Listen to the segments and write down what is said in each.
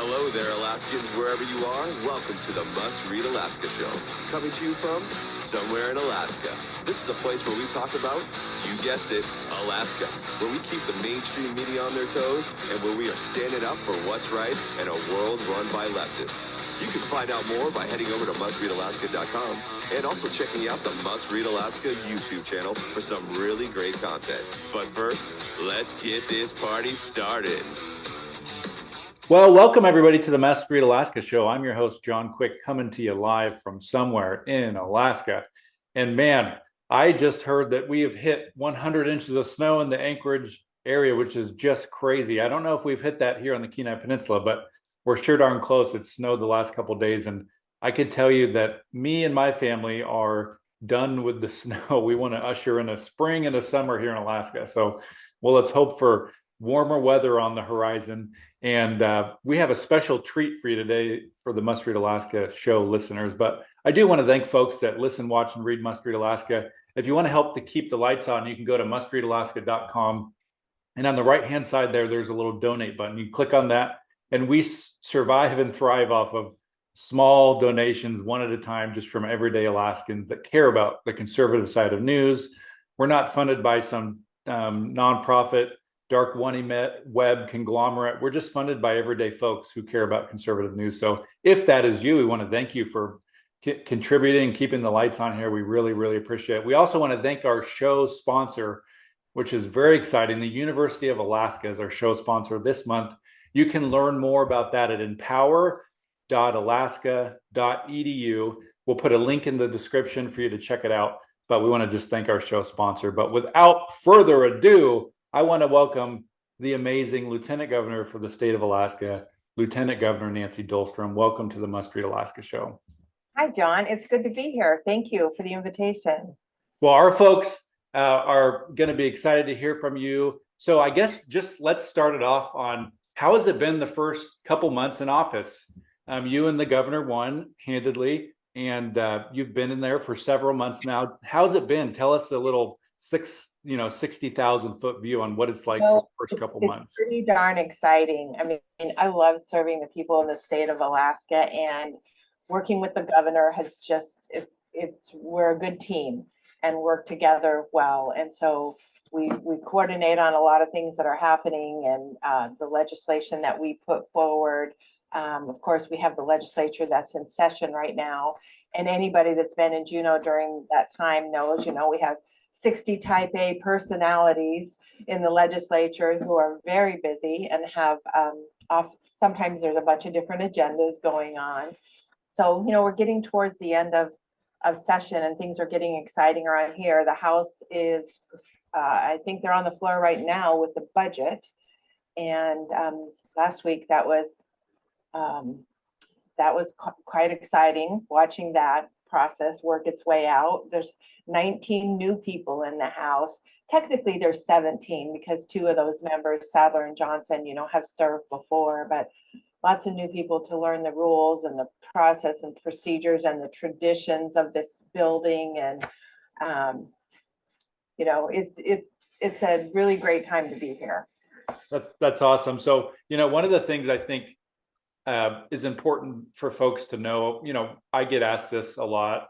Hello there, Alaskans, wherever you are. Welcome to the Must Read Alaska Show. Coming to you from somewhere in Alaska. This is the place where we talk about, you guessed it, Alaska. Where we keep the mainstream media on their toes and where we are standing up for what's right in a world run by leftists. You can find out more by heading over to mustreadalaska.com and also checking out the Must Read Alaska YouTube channel for some really great content. But first, let's get this party started. Well, welcome everybody to the Must Read Alaska Show. I'm your host, John Quick, coming to you live from somewhere in Alaska. And man, I just heard that we have hit 100 inches of snow in the Anchorage area, which is just crazy. I don't know if we've hit that here on the Kenai Peninsula, but we're sure darn close. It snowed the last couple of days, and I can tell you that me and my family are done with the snow. We want to usher in a spring and a summer here in Alaska. So, well, let's hope for warmer weather on the horizon. And we have a special treat for you today for the Must Read Alaska show listeners. But I do want to thank folks that listen, watch, and read Must Read Alaska. If you want to help to keep the lights on, you can go to mustreadalaska.com. And on the right-hand side there, there's a little donate button. You click on that, and we survive and thrive off of small donations, one at a time, just from everyday Alaskans that care about the conservative side of news. We're not funded by some nonprofit dark web conglomerate. We're just funded by everyday folks who care about conservative news. So if that is you, we want to thank you for contributing, keeping the lights on here. We really, really appreciate it. We also want to thank our show sponsor, which is very exciting. The University of Alaska is our show sponsor this month. You can learn more about that at empower.alaska.edu. We'll put a link in the description for you to check it out. But we want to just thank our show sponsor. But without further ado, I want to welcome the amazing Lieutenant Governor for the state of Alaska, Lieutenant Governor Nancy Dahlstrom. Welcome to the Must Read Alaska Show. Hi, John. It's good to be here. Thank you for the invitation. Well, our folks are going to be excited to hear from you. So I guess just let's start it off on how has it been the first couple months in office? You and the governor won handedly, and you've been in there for several months now. How's it been? Tell us a little 60,000 foot view on what it's like for the first couple months. It's pretty darn exciting. I mean, I love serving the people in the state of Alaska, and working with the governor has just, we're a good team and work together well. And so we coordinate on a lot of things that are happening, and the legislation that we put forward. Of course, we have the legislature that's in session right now, and anybody that's been in Juneau during that time knows, we have 60 type A personalities in the legislature who are very busy and have sometimes there's a bunch of different agendas going on. So, we're getting towards the end of session, and things are getting exciting around here. The House is, I think they're on the floor right now with the budget. And last week that was quite exciting, watching that process work its way out. There's 19 new people in the House. Technically, there's 17 because two of those members, Sadler and Johnson, have served before, but lots of new people to learn the rules and the process and procedures and the traditions of this building. And, it's a really great time to be here. That's awesome. So, one of the things I think is important for folks to know, I get asked this a lot.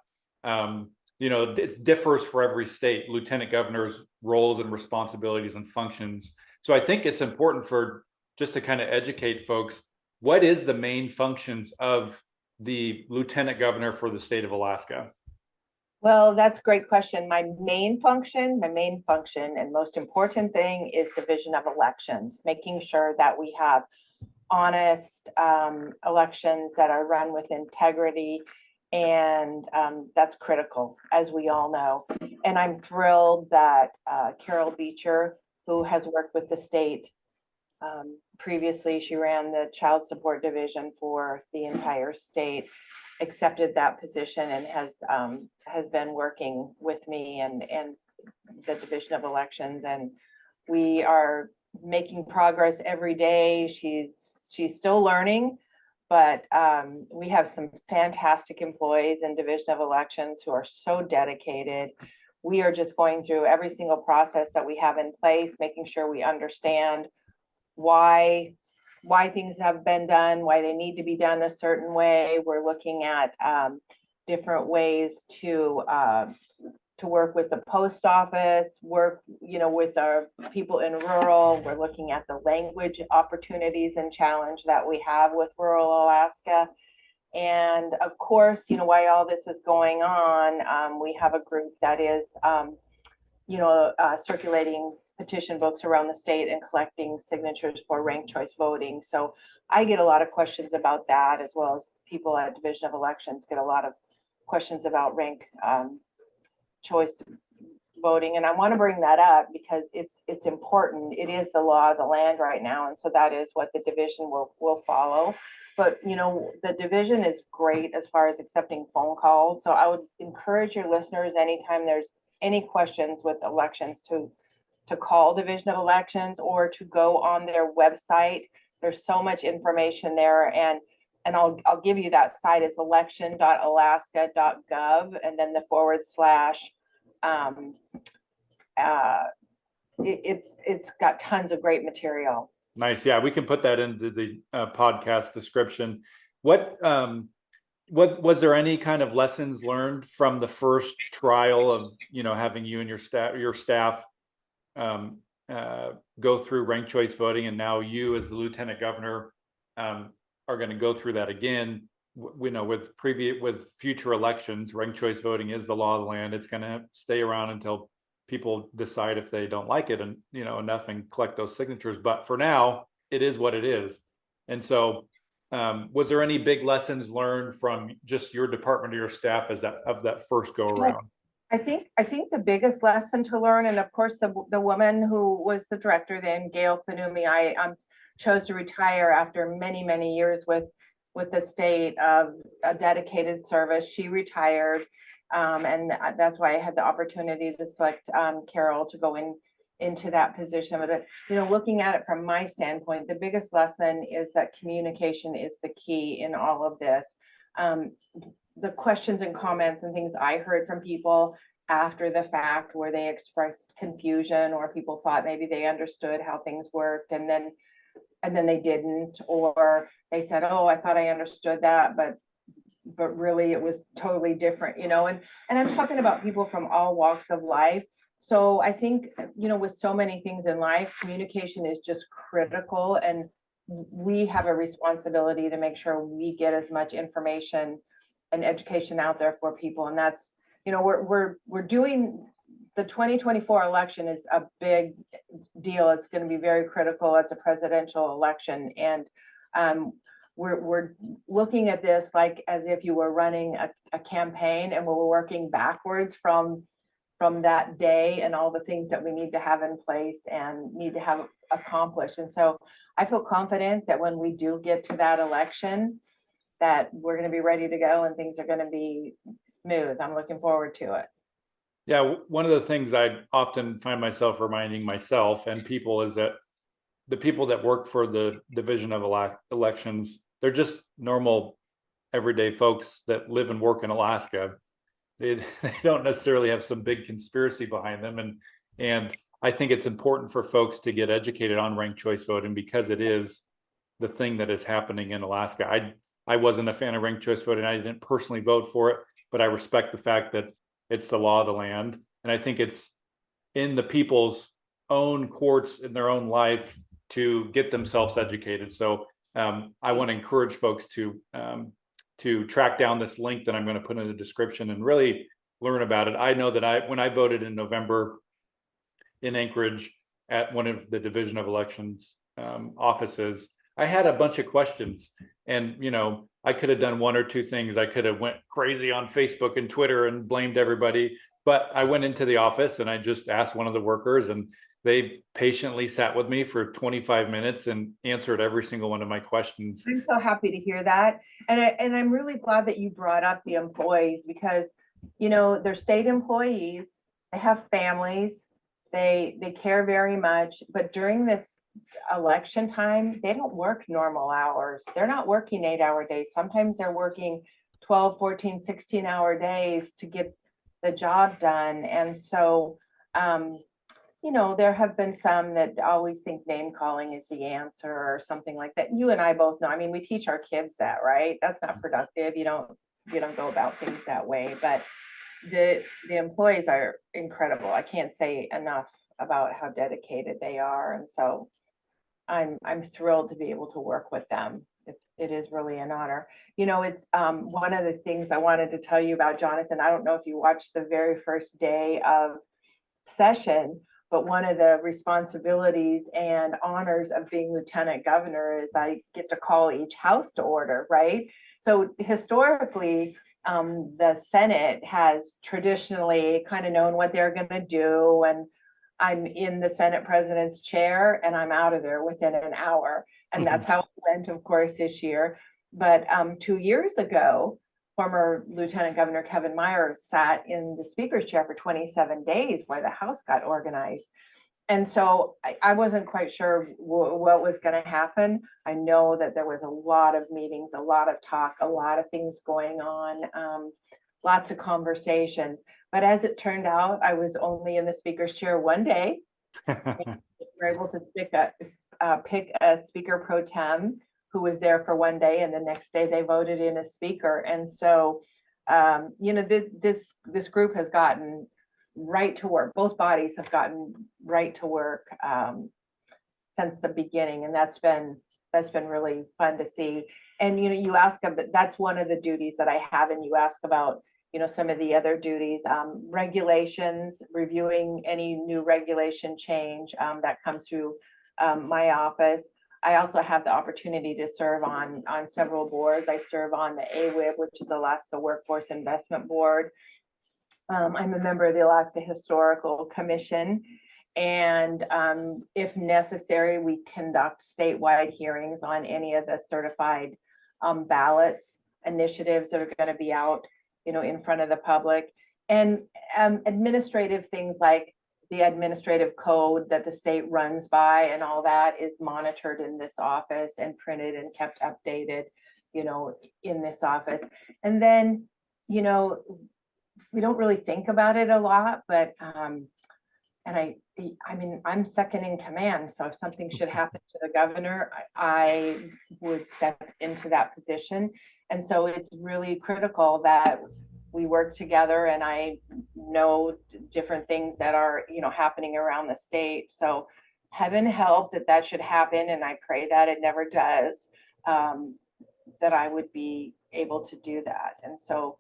It differs for every state, lieutenant governor's roles and responsibilities and functions. So I think it's important just to kind of educate folks, what is the main functions of the lieutenant governor for the state of Alaska? Well, that's a great question. My main function and most important thing is division of elections, making sure that we have honest elections that are run with integrity, and that's critical, as we all know. And I'm thrilled that Carol Beecher, who has worked with the state previously, she ran the child support division for the entire state, accepted that position and has been working with me and the division of elections, and we are making progress every day. She's still learning, but we have some fantastic employees in division of elections who are so dedicated. We are just going through every single process that we have in place, making sure we understand why why things have been done, why they need to be done a certain way. We're looking at different ways to work with the post office, work, with our people in rural. We're looking at the language opportunities and challenge that we have with rural Alaska. And of course, while all this is going on, we have a group that is, circulating petition books around the state and collecting signatures for ranked choice voting. So I get a lot of questions about that, as well as people at Division of Elections get a lot of questions about ranked choice voting. And I want to bring that up because it's important. It is the law of the land right now. And so that is what the division will follow. But, the division is great as far as accepting phone calls. So I would encourage your listeners, anytime there's any questions with elections, to call Division of Elections or to go on their website. There's so much information there. And I'll give you that site. It's election.alaska.gov and then the / it's got tons of great material. Nice. Yeah, we can put that into the podcast description. What was there any kind of lessons learned from the first trial of having you and your staff go through ranked choice voting, and now you as the lieutenant governor are going to go through that again? With future elections, ranked choice voting is the law of the land. It's going to stay around until people decide if they don't like it and enough and collect those signatures. But for now, it is what it is. And so was there any big lessons learned from just your department or your staff of that first go around? I think the biggest lesson to learn, and of course the woman who was the director then, Gail Fanumi, I chose to retire after many years with the state of a dedicated service. She retired, and that's why I had the opportunity to select Carol to go into that position. But looking at it from my standpoint, the biggest lesson is that communication is the key in all of this. The questions and comments and things I heard from people after the fact, where they expressed confusion, or people thought maybe they understood how things worked and then they didn't, or they said, oh, I thought I understood that, but really it was totally different, and I'm talking about people from all walks of life. So I think, with so many things in life, communication is just critical, and we have a responsibility to make sure we get as much information and education out there for people. And that's, we're doing the 2024 election is a big deal. It's going to be very critical. It's a presidential election. And we're looking at this like as if you were running a campaign, and we're working backwards from that day and all the things that we need to have in place and need to have accomplished. And so I feel confident that when we do get to that election, that we're going to be ready to go and things are going to be smooth. I'm looking forward to it. Yeah, one of the things I often find myself reminding myself and people is that the people that work for the Division of Elections, they're just normal, everyday folks that live and work in Alaska. They don't necessarily have some big conspiracy behind them. And I think it's important for folks to get educated on ranked choice voting, because it is the thing that is happening in Alaska. I wasn't a fan of ranked choice voting. I didn't personally vote for it, but I respect the fact that it's the law of the land. And I think it's in the people's own courts in their own life to get themselves educated. So I want to encourage folks to track down this link that I'm going to put in the description and really learn about it. I know that when I voted in November in Anchorage at one of the Division of Elections offices, I had a bunch of questions, and I could have done one or two things. I could have went crazy on Facebook and Twitter and blamed everybody, but I went into the office and I just asked one of the workers, and they patiently sat with me for 25 minutes and answered every single one of my questions. I'm so happy to hear that. And I'm really glad that you brought up the employees, because, they're state employees, they have families, they care very much, but during this election time, they don't work normal hours. They're not working 8-hour days. Sometimes they're working 12, 14, 16-hour days to get the job done. And so, there have been some that always think name calling is the answer or something like that. You and I both know. I mean, we teach our kids that, right? That's not productive. You don't go about things that way. But the employees are incredible. I can't say enough about how dedicated they are, and so I'm thrilled to be able to work with them. It is really an honor. It's one of the things I wanted to tell you about, Jonathan. I don't know if you watched the very first day of session, but one of the responsibilities and honors of being lieutenant governor is I get to call each house to order, right? So historically, the Senate has traditionally kind of known what they're going to do, and I'm in the Senate president's chair and I'm out of there within an hour. And that's how it went, of course, this year. But 2 years ago, former Lieutenant Governor Kevin Meyer sat in the speaker's chair for 27 days while the House got organized. And so I wasn't quite sure what was going to happen. I know that there was a lot of meetings, a lot of talk, a lot of things going on, lots of conversations. But as it turned out, I was only in the speaker's chair one day. We were able to pick a speaker pro tem who was there for one day, and the next day they voted in a speaker. And so, this group has gotten right to work. Both bodies have gotten right to work since the beginning, and that's been really fun to see. And you ask about, that's one of the duties that I have, and you ask about some of the other duties, regulations, reviewing any new regulation change that comes through my office. I also have the opportunity to serve on several boards. I serve on the AWIB, which is Alaska Workforce Investment Board. I'm a member of the Alaska Historical Commission, and if necessary, we conduct statewide hearings on any of the certified ballots initiatives that are going to be out, in front of the public, and administrative things like the administrative code that the state runs by and all that is monitored in this office and printed and kept updated, in this office. And then, we don't really think about it a lot, but and I mean, I'm second in command, so if something should happen to the governor, I would step into that position. And so it's really critical that we work together, and I know different things that are, happening around the state. So heaven help that should happen, and I pray that it never does, that I would be able to do that. And so,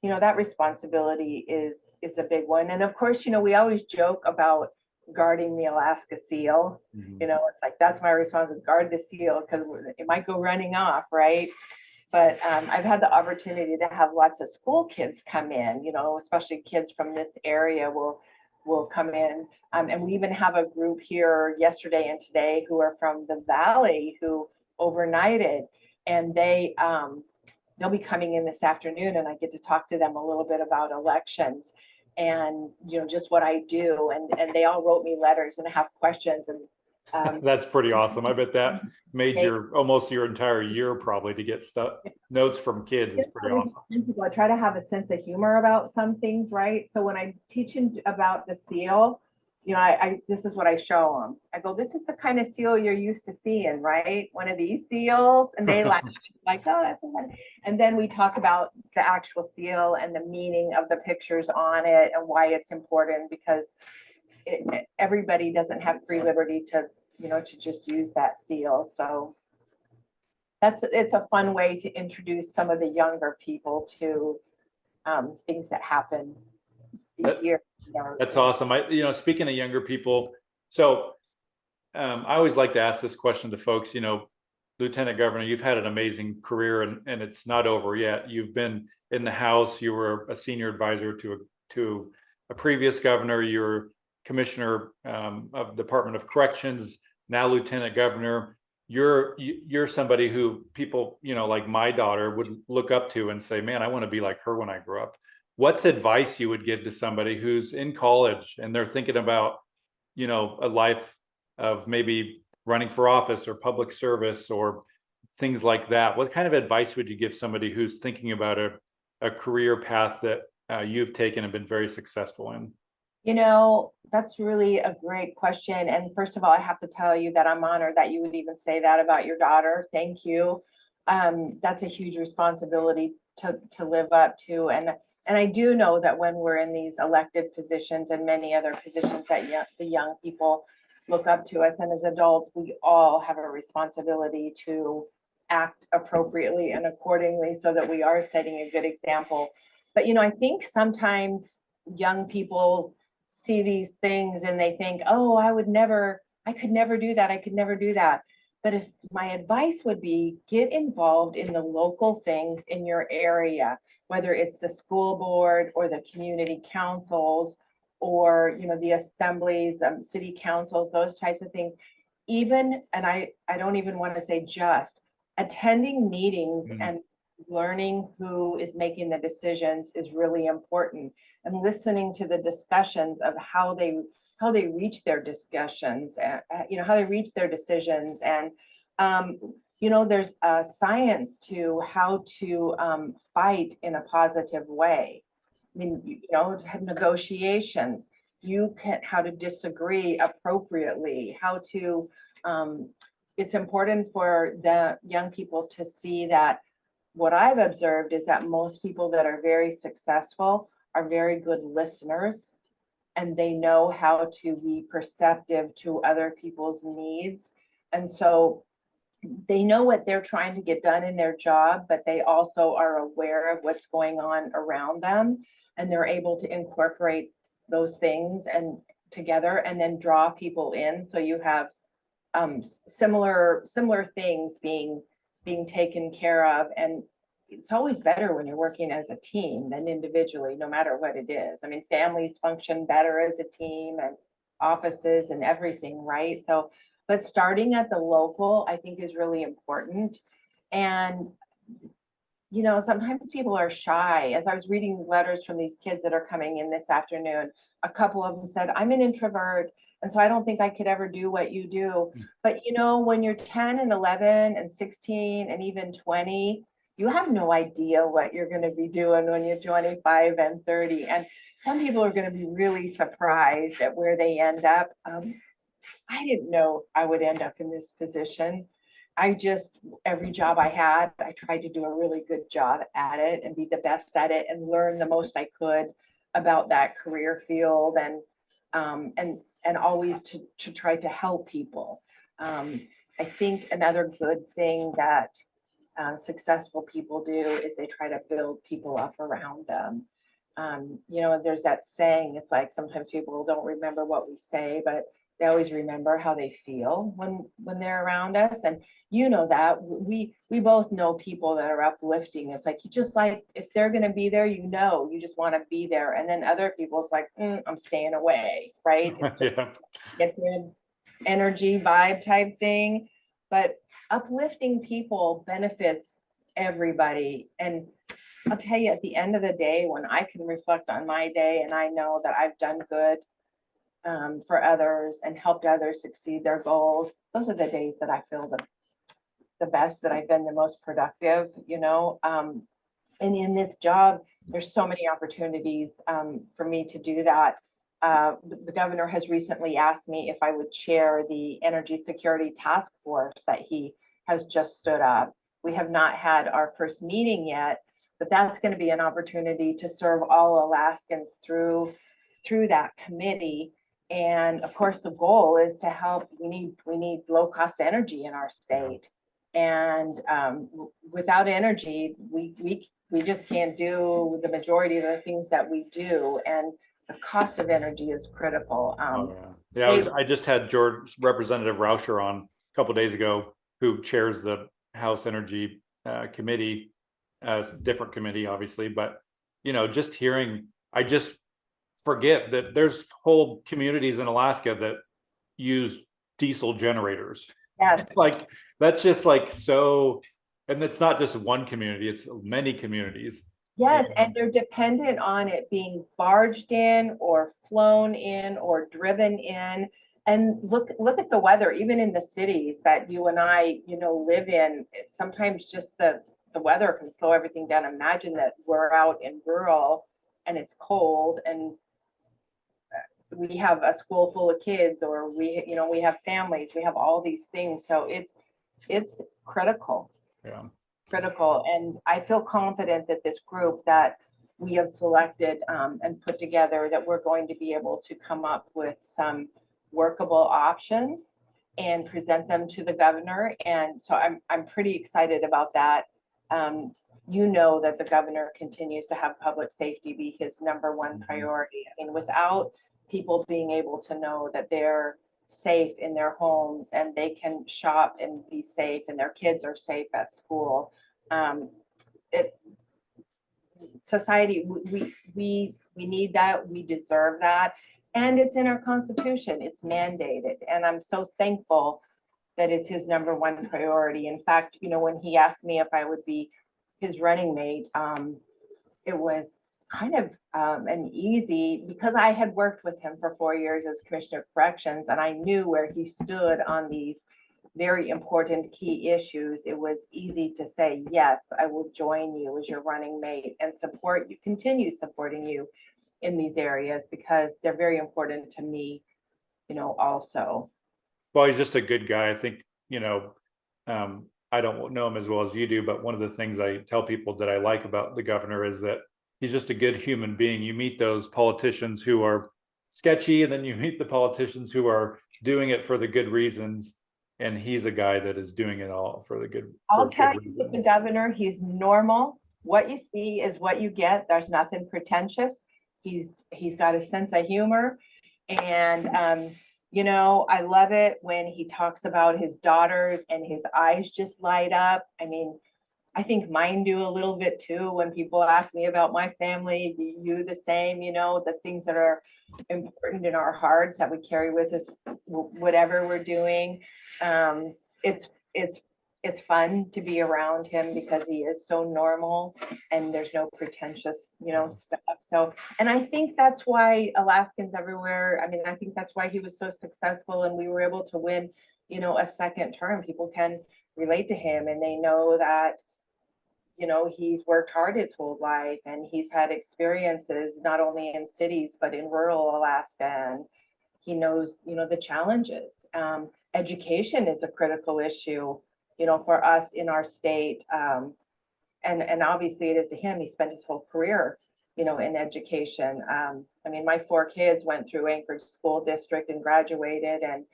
that responsibility is a big one. And of course, we always joke about guarding the Alaska seal. It's like, that's my responsibility, guard the seal, because it might go running off, right? But I've had the opportunity to have lots of school kids come in, especially kids from this area will come in. And we even have a group here yesterday and today who are from the Valley who overnighted, and they'll be coming in this afternoon, and I get to talk to them a little bit about elections and, just what I do. And they all wrote me letters and have questions. And that's pretty awesome. I bet that made almost your entire year probably to get notes from kids. Is pretty awesome. I try to have a sense of humor about some things, right? So when I'm teaching about the seal, I this is what I show them. I go, this is the kind of seal you're used to seeing, right? One of these seals, and they laugh like, oh, that's fun. And then we talk about the actual seal and the meaning of the pictures on it and why it's important, because everybody doesn't have free liberty to just use that seal. So it's a fun way to introduce some of the younger people to things that happen here. That's awesome. Speaking of younger people, so I always like to ask this question to folks. Lieutenant Governor, you've had an amazing career, and it's not over yet. You've been in the House. You were a senior advisor to a previous governor. You're commissioner of Department of Corrections, now Lieutenant Governor. You're somebody who people, like my daughter would look up to and say, man, I want to be like her when I grow up. What's advice you would give to somebody who's in college and they're thinking about, a life of maybe running for office or public service or things like that? What kind of advice would you give somebody who's thinking about a career path that you've taken and been very successful in? That's really a great question. And first of all, I have to tell you that I'm honored that you would even say that about your daughter. Thank you. That's a huge responsibility to live up to. And I do know that when we're in these elected positions and many other positions that the young people look up to us, and as adults, we all have a responsibility to act appropriately and accordingly so that we are setting a good example. But I think sometimes young people see these things and they think, oh, I could never do that. I could never do that. But if my advice would be, get involved in the local things in your area, whether it's the school board or the community councils or, the assemblies, city councils, those types of things. Even, and I don't even want to say just, attending meetings and learning who is making the decisions is really important, and listening to the discussions of how they reach their discussions, how they reach their decisions. And there's a science to how to fight in a positive way. I mean, negotiations, how to disagree appropriately, how to it's important for the young people to see that what I've observed is that most people that are very successful are very good listeners, and they know how to be perceptive to other people's needs. And so they know what they're trying to get done in their job, but they also are aware of what's going on around them, and they're able to incorporate those things and together and then draw people in. So you have similar things being taken care of. And it's always better when you're working as a team than individually, no matter what it is. I mean, families function better as a team, and offices and everything, right? So, but starting at the local, I think, is really important. And sometimes people are shy. As I was reading letters from these kids that are coming in this afternoon, a couple of them said, I'm an introvert, and so I don't think I could ever do what you do. But when you're 10 and 11 and 16 and even 20, you have no idea what you're going to be doing when you're 25 and 30. And some people are going to be really surprised at where they end up. I didn't know I would end up in this position. Every job I had, I tried to do a really good job at it and be the best at it and learn the most I could about that career field, and always to try to help people. I think another good thing that successful people do is they try to build people up around them. There's that saying, it's like sometimes people don't remember what we say, but they always remember how they feel when they're around us. And that we both know people that are uplifting. It's like, you just, like, if they're going to be there, you just want to be there. And then other people, it's like, I'm staying away, right? Yeah. Get good energy vibe type thing. But uplifting people benefits everybody. And I'll tell you, at the end of the day, when I can reflect on my day and I know that I've done good for others and helped others succeed their goals, those are the days that I feel the best, that I've been the most productive. And in this job, there's so many opportunities for me to do that. The governor has recently asked me if I would chair the energy security task force that he has just stood up. We have not had our first meeting yet, but that's going to be an opportunity to serve all Alaskans through that committee. And of course, the goal is to help. We need low cost energy in our state, and without energy, we just can't do the majority of the things that we do. And the cost of energy is critical. I just had Representative Rauscher on a couple of days ago, who chairs the House Energy Committee, different committee, obviously. But just hearing, I just forget that there's whole communities in Alaska that use diesel generators. Yes. Like, that's just like so, and it's not just one community, it's many communities. Yes, and they're dependent on it being barged in or flown in or driven in. And look at the weather, even in the cities that you and I, live in. Sometimes just the weather can slow everything down. Imagine that we're out in rural and it's cold, and we have a school full of kids, or we have families, we have all these things. So it's critical. Yeah. Critical. And I feel confident that this group that we have selected and put together, that we're going to be able to come up with some workable options and present them to the governor. And so I'm pretty excited about that. That the governor continues to have public safety be his number one priority. I mean, without people being able to know that they're safe in their homes and they can shop and be safe and their kids are safe at school, society, we need that, we deserve that, and it's in our Constitution, it's mandated. And I'm so thankful that it's his number one priority. In fact, when he asked me if I would be his running mate, it was kind of an easy, because I had worked with him for 4 years as Commissioner of Corrections, and I knew where he stood on these very important key issues. It was easy to say, yes, I will join you as your running mate and support you, continue supporting you in these areas, because they're very important to me, also. Well, he's just a good guy. I think, I don't know him as well as you do, but one of the things I tell people that I like about the governor is that he's just a good human being. You meet those politicians who are sketchy, and then you meet the politicians who are doing it for the good reasons. And he's a guy that is doing it all for the good. I'll tell you, with the governor, he's normal. What you see is what you get. There's nothing pretentious. He's got a sense of humor. And, I love it when he talks about his daughters and his eyes just light up. I mean, I think mine do a little bit too. When people ask me about my family, you the same, the things that are important in our hearts that we carry with us, whatever we're doing. It's fun to be around him because he is so normal and there's no pretentious, stuff. So, and I think that's why Alaskans everywhere, I mean, I think that's why he was so successful and we were able to win, a second term. People can relate to him and they know that, he's worked hard his whole life and he's had experiences not only in cities, but in rural Alaska. And he knows, the challenges. Education is a critical issue, for us in our state. And obviously it is to him. He spent his whole career, in education. I mean, my 4 kids went through Anchorage School District and graduated and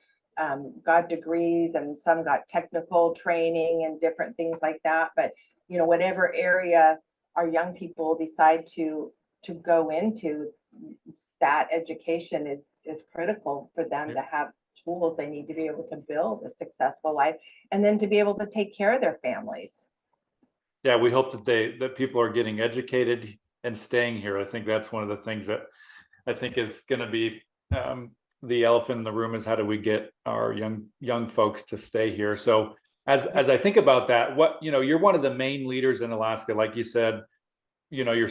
got degrees, and some got technical training and different things like that. But, whatever area our young people decide to go into, that education is critical for them to have tools they need to be able to build a successful life and then to be able to take care of their families. Yeah, we hope that people are getting educated and staying here. I think that's one of the things that I think is going to be the elephant in the room, is how do we get our young folks to stay here. So as I think about that, you're one of the main leaders in Alaska, like you said, you're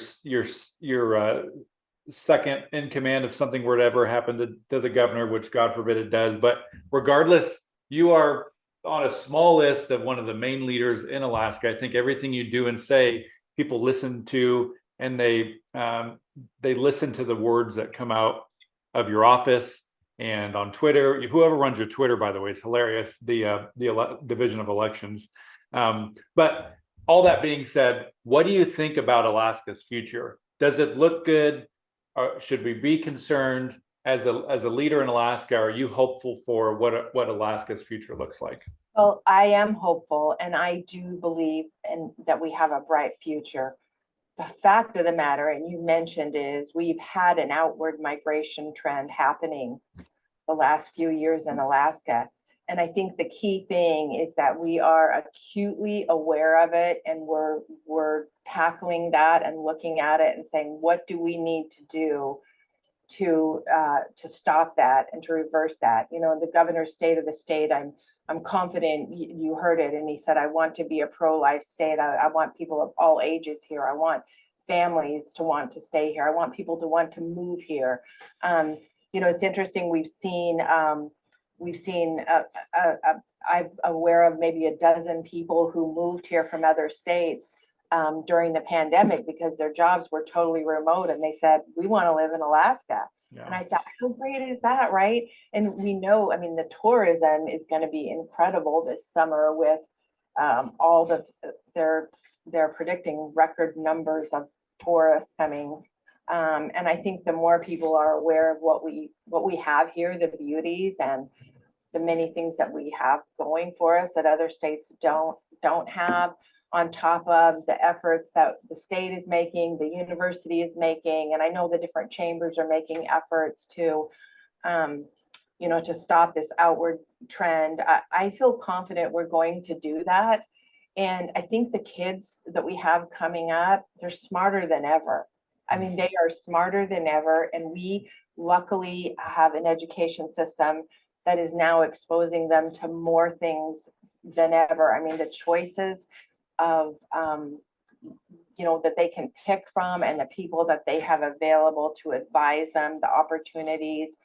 second in command if something were to ever happen to the governor, which God forbid it does. But regardless, you are on a small list of one of the main leaders in Alaska. I think everything you do and say, people listen to, and they listen to the words that come out of your office and on Twitter. Whoever runs your Twitter, by the way, is hilarious. The Division of Elections. But all that being said, what do you think about Alaska's future? Does it look good? Or should we be concerned? As a leader in Alaska, are you hopeful for what Alaska's future looks like? Well, I am hopeful, and I do believe that we have a bright future. The fact of the matter, and you mentioned, is we've had an outward migration trend happening the last few years in Alaska. And I think the key thing is that we are acutely aware of it, and we're tackling that and looking at it and saying, what do we need to do to stop that and to reverse that? The governor's state of the state, I'm confident you heard it, and he said, I want to be a pro-life state. I want people of all ages here. I want families to want to stay here. I want people to want to move here. It's interesting. I'm aware of maybe a dozen people who moved here from other states during the pandemic because their jobs were totally remote, and they said, we want to live in Alaska. Yeah. And I thought, how great is that, right? And we know, I mean, the tourism is going to be incredible this summer with all the they're predicting record numbers of tourists coming. And I think the more people are aware of what we have here, the beauties and the many things that we have going for us that other states don't have, on top of the efforts that the state is making, the university is making, and I know the different chambers are making efforts to, to stop this outward trend. I feel confident we're going to do that. And I think the kids that we have coming up, they're smarter than ever. I mean, they are smarter than ever. And we luckily have an education system that is now exposing them to more things than ever. I mean, the choices of, that they can pick from and the people that they have available to advise them, the opportunities.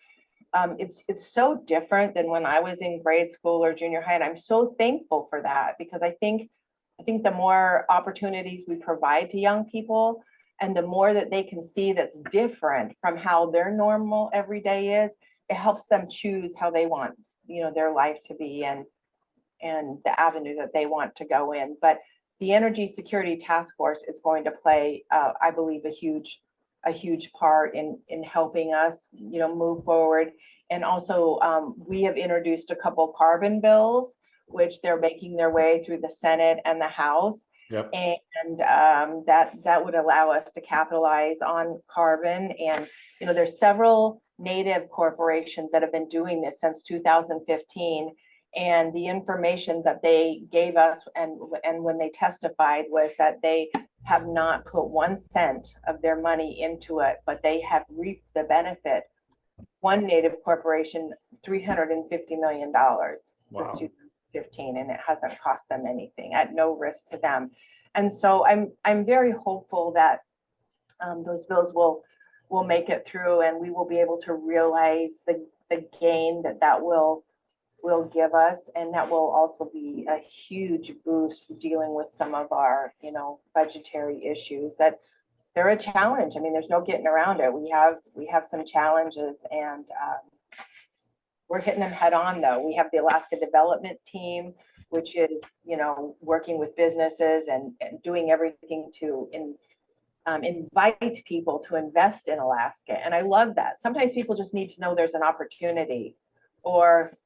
It's so different than when I was in grade school or junior high. And I'm so thankful for that, because I think the more opportunities we provide to young people and the more that they can see that's different from how their normal everyday is, it helps them choose how they want, their life to be and the avenue that they want to go in. But the Energy Security Task Force is going to play, I believe, a huge part in helping us, move forward. And also, we have introduced a couple carbon bills, which they're making their way through the Senate and the House. Yep. And that would allow us to capitalize on carbon. And there's several Native corporations that have been doing this since 2015. And the information that they gave us and when they testified was that they have not put 1 cent of their money into it, but they have reaped the benefit. One Native corporation, $350 million since 2015, and it hasn't cost them anything, at no risk to them. And so I'm very hopeful that those bills will make it through, and we will be able to realize the gain that will give us, and that will also be a huge boost for dealing with some of our budgetary issues that they're a challenge. I mean, there's no getting around it. We have some challenges, and we're hitting them head on, though. We have the Alaska Development Team, which is working with businesses and doing everything to invite people to invest in Alaska. And I love that. Sometimes people just need to know there's an opportunity, or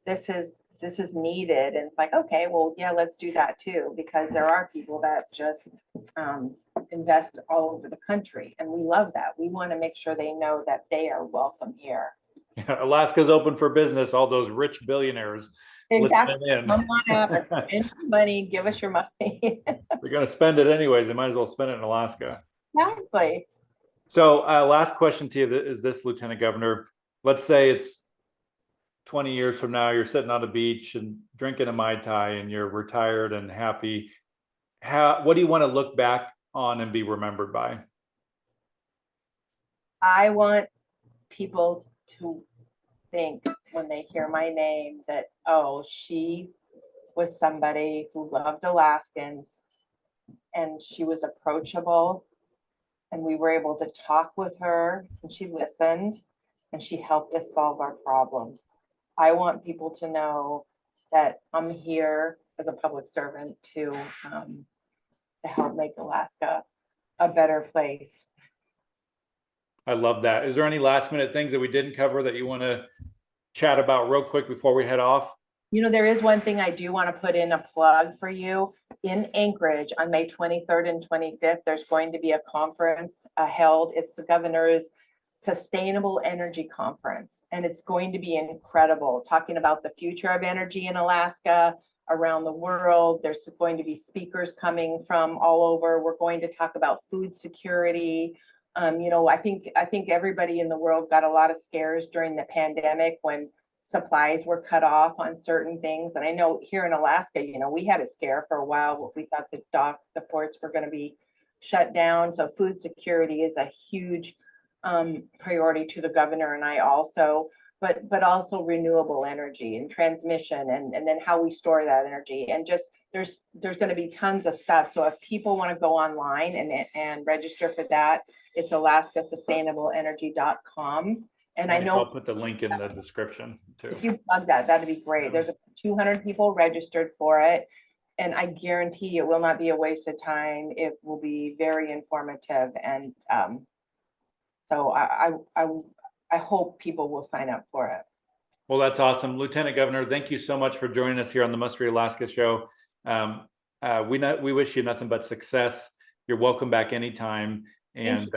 this is needed, and it's like, okay, well, yeah, let's do that too, because there are people that just invest all over the country, and we love that. We want to make sure they know that they are welcome here. Yeah, Alaska's open for business. All those rich billionaires Exactly. listening in. Come on up, spend your money, give us your money. We're going to spend it anyways. They might as well spend it in Alaska. Exactly. So last question to you is this, Lieutenant Governor. Let's say it's 20 years from now, you're sitting on a beach and drinking a Mai Tai and you're retired and happy. What do you want to look back on and be remembered by? I want people to think when they hear my name that, oh, she was somebody who loved Alaskans, and she was approachable, and we were able to talk with her, and she listened, and she helped us solve our problems. I want people to know that I'm here as a public servant to help make Alaska a better place. I love that. Is there any last minute things that we didn't cover that you want to chat about real quick before we head off? There is one thing I do want to put in a plug for you. In Anchorage on May 23rd and 25th, there's going to be a conference held. It's the governor's Sustainable Energy Conference, and it's going to be incredible, talking about the future of energy in Alaska, around the world. There's going to be speakers coming from all over. We're going to talk about food security. I think everybody in the world got a lot of scares during the pandemic when supplies were cut off on certain things. And I know here in Alaska, we had a scare for a while. We thought the ports were going to be shut down. So food security is a huge priority to the governor and I also. but also renewable energy and transmission and then how we store that energy. And just there's going to be tons of stuff. So if people want to go online and register for that, it's alaskasustainableenergy.com. And I know I'll put the link in the description too. if you plug that, that'd be great. There's 200 people registered for it. And I guarantee it will not be a waste of time. It will be very informative. And so I hope people will sign up for it. Well, that's awesome. Lieutenant Governor, thank you so much for joining us here on the Must Read Alaska show. We wish you nothing but success. You're welcome back anytime. And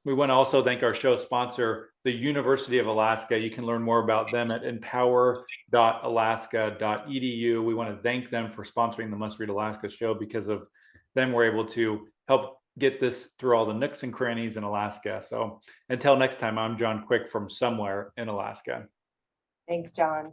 we want to also thank our show sponsor, the University of Alaska. You can learn more about them at empower.alaska.edu. We want to thank them for sponsoring the Must Read Alaska show. Because of them, we're able to help get this through all the nooks and crannies in Alaska. So until next time, I'm John Quick from somewhere in Alaska. Thanks, John.